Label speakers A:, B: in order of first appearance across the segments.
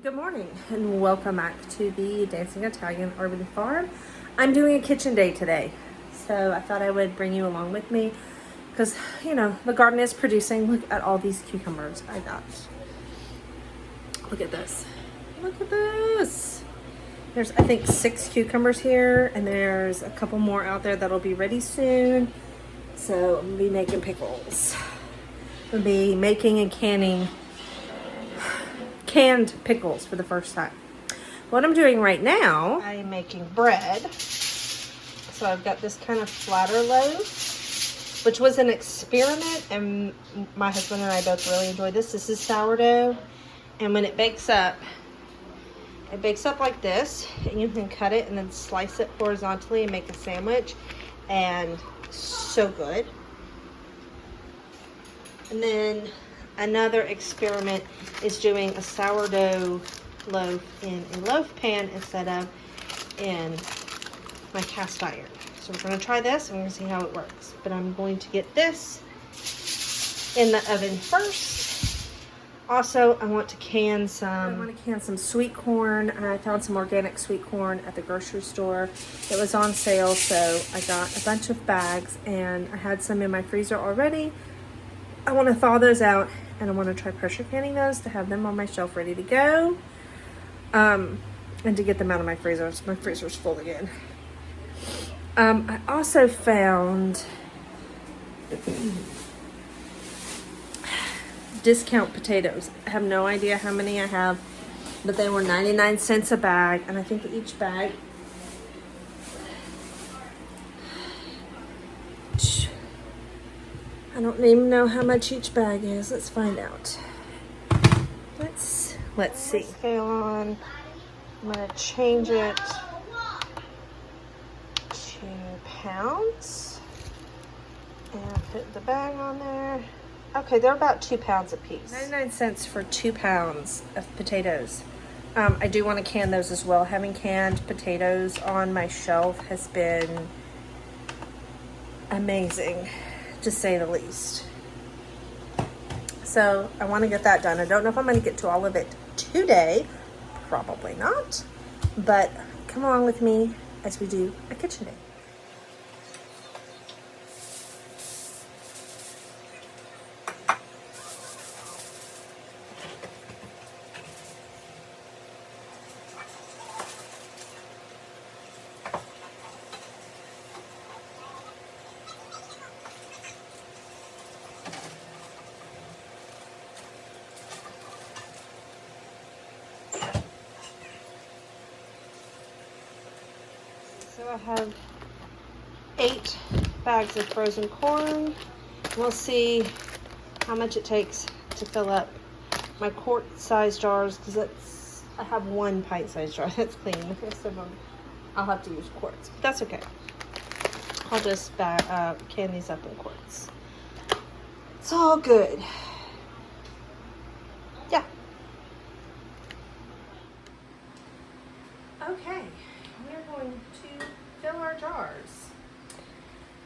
A: Good morning and welcome back to the Dancing Italian Urban Farm. I'm doing a kitchen day today, so I thought I would bring you along with me because, you know, the garden is producing. Look at all these cucumbers I got. Look at this. Look at this. There's, I think, 6 cucumbers here, and there's a couple more out there that'll be ready soon. So I'm going to be making pickles. I'm going to be making and canning canned pickles for the first time. What I'm doing right now, I'm making bread. So I've got this kind of flatter loaf, which was an experiment, and my husband and I both really enjoyed this. This is sourdough, and when it bakes up like this, and you can cut it and then slice it horizontally and make a sandwich, and so good. And then another experiment is doing a sourdough loaf in a loaf pan instead of in my cast iron. So we're going to try this and we're going to see how it works. But I'm going to get this in the oven first. Also, I want to can some sweet corn. I found some organic sweet corn at the grocery store. It was on sale, so I got a bunch of bags, and I had some in my freezer already. I want to thaw those out, and I want to try pressure canning those to have them on my shelf ready to go. And to get them out of my freezer. So my freezer's full again. I also found discount potatoes. I have no idea how many I have, but they were 99 cents a bag, and I think each bag I don't even know how much each bag is. Let's find out. Let's see. Scale on. I'm gonna change it to pounds and put the bag on there. Okay, they're about 2 pounds a piece. 99 cents for 2 pounds of potatoes. I do want to can those as well. Having canned potatoes on my shelf has been amazing, to say the least. So I want to get that done. I don't know if I'm going to get to all of it today. Probably not. But come along with me as we do a kitchen day. So I have 8 bags of frozen corn. We'll see how much it takes to fill up my quart-sized jars, because I have 1 pint-sized jar that's clean. The rest of them I'll have to use quarts. But that's okay. I'll just can these up in quarts. It's all good. Yeah. Okay. We're going to fill our jars.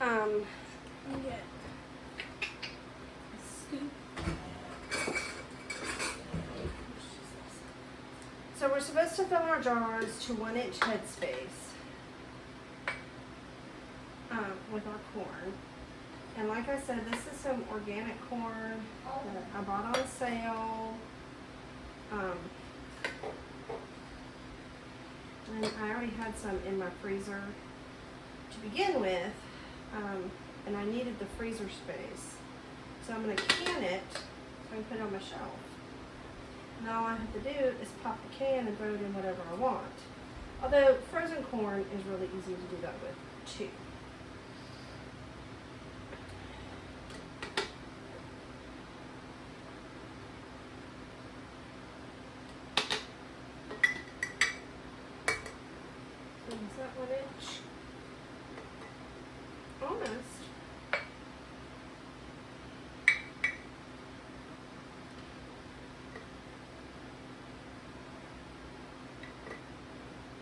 A: Let me get a scoop. So we're supposed to fill our jars to 1-inch headspace with our corn. And like I said, this is some organic corn that I bought on sale. And I already had some in my freezer to begin with, and I needed the freezer space. So I'm going to can it so I can put it on my shelf. And all I have to do is pop the can and throw it in whatever I want. Although frozen corn is really easy to do that with too. Is that 1 inch? Almost.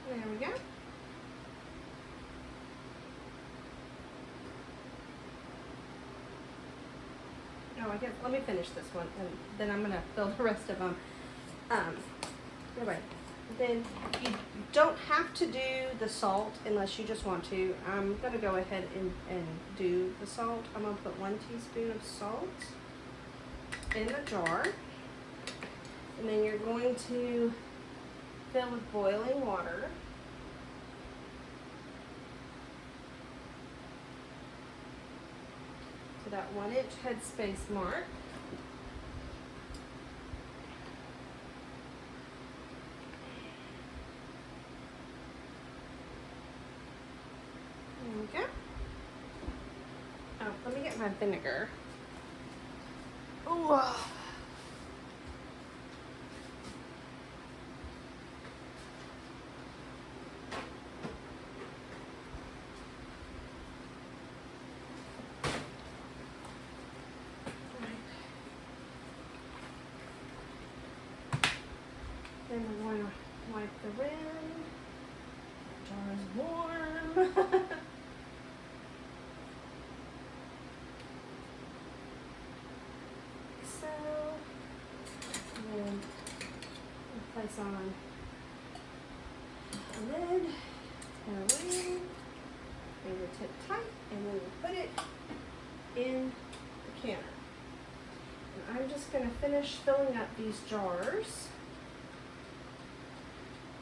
A: There we go. Oh, I guess let me finish this one, and then I'm gonna fill the rest of them. Anyway, then you don't have to do the salt unless you just want to. I'm gonna go ahead and do the salt. I'm gonna put 1 teaspoon of salt in the jar. And then you're going to fill with boiling water. To that 1-inch headspace mark. There we go. Oh, let me get my vinegar. Ooh. Then we're going to wipe the rim. The jar is warm. So, and then we'll place on a lid and a ring. Fingertip tight, and then we'll put it in the canner. And I'm just going to finish filling up these jars.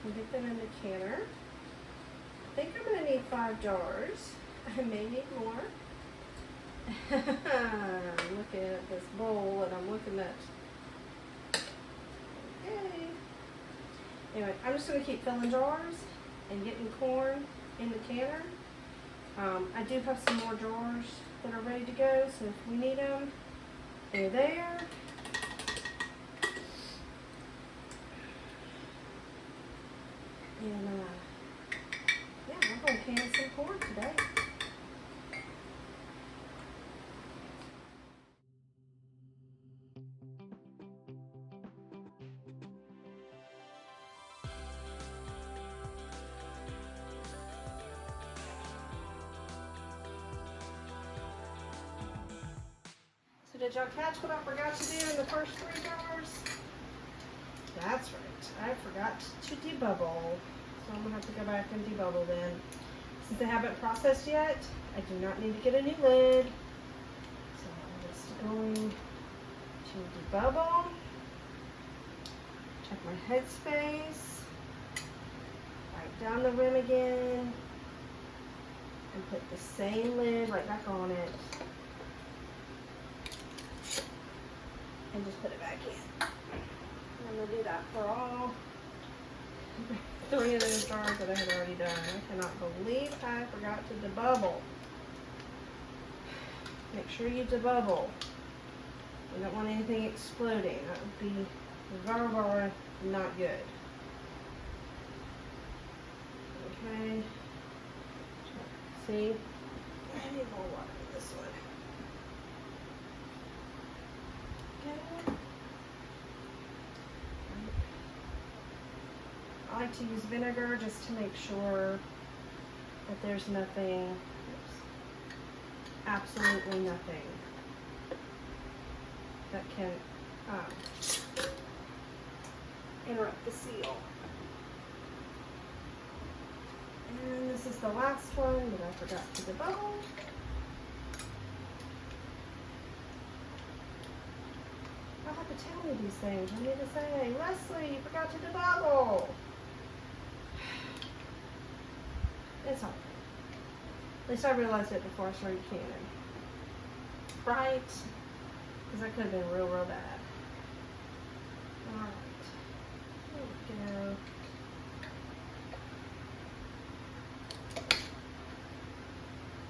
A: And get them in the canner. I think I'm going to need 5 jars. I may need more. I'm looking at this bowl and I'm looking at, okay. Anyway, I'm just going to keep filling jars and getting corn in the canner. I do have some more jars that are ready to go, so if we need them, they're there. And yeah, we're going to can some corn today. So did y'all catch what I forgot to do in the first 3 jars? That's right, I forgot to debubble. So I'm gonna have to go back and debubble then. Since they haven't processed yet, I do not need to get a new lid. So I'm just going to debubble. Check my headspace. Wipe down the rim again. And put the same lid right back on it. And just put it back in. I'm going to do that for all 3 of those jars that I had already done. I cannot believe I forgot to debubble. Make sure you debubble. You don't want anything exploding. That would be very, very not good. Okay. See? I need more water in this one. Okay. I like to use vinegar just to make sure that there's nothing, absolutely nothing that can interrupt the seal. And this is the last one that I forgot to debubble. I'll have to tell me these things. I need to say, Leslie, you forgot to debubble. It's all right. At least I realized it before I started canning. Right? Because that could have been real, real bad. Alright. There we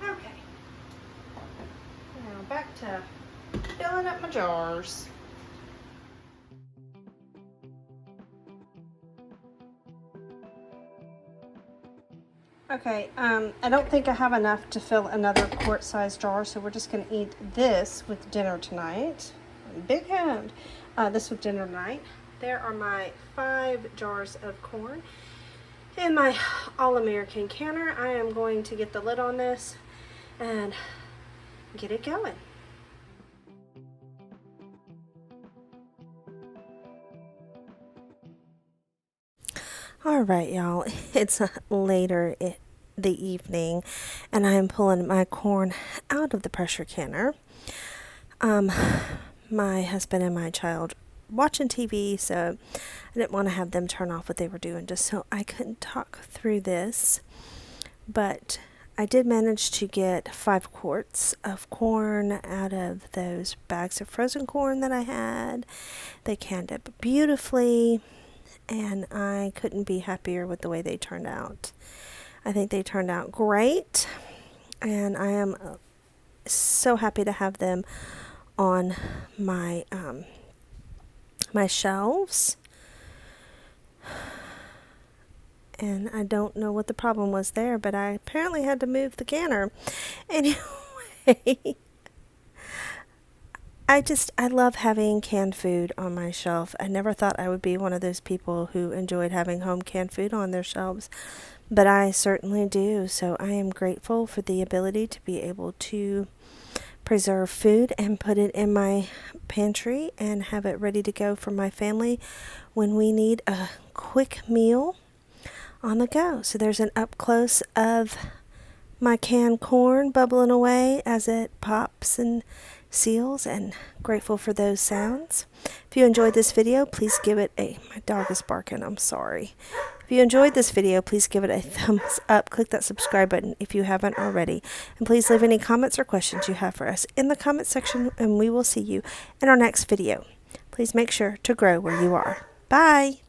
A: go. Okay. Now back to filling up my jars. Okay, I don't think I have enough to fill another quart-sized jar, so we're just going to eat this with dinner tonight. Big hand. This with dinner tonight. There are my 5 jars of corn in my All-American canner. I am going to get the lid on this and get it going. All right, y'all. It's later the evening, and I am pulling my corn out of the pressure canner. My husband and my child watching TV, so I didn't want to have them turn off what they were doing just so I couldn't talk through this. But I did manage to get 5 quarts of corn out of those bags of frozen corn that I had. They canned up beautifully, and I couldn't be happier with the way they turned out. I think they turned out great, and I am so happy to have them on my my shelves. And I don't know what the problem was there, but I apparently had to move the canner. Anyway, I love having canned food on my shelf. I never thought I would be one of those people who enjoyed having home canned food on their shelves, but I certainly do. So I am grateful for the ability to be able to preserve food and put it in my pantry and have it ready to go for my family when we need a quick meal on the go. So there's an up close of my canned corn bubbling away as it pops and seals, and grateful for those sounds. If you enjoyed this video, please give it my dog is barking, I'm sorry. If you enjoyed this video, please give it a thumbs up. Click that subscribe button if you haven't already. And please leave any comments or questions you have for us in the comment section, and we will see you in our next video. Please make sure to grow where you are. Bye!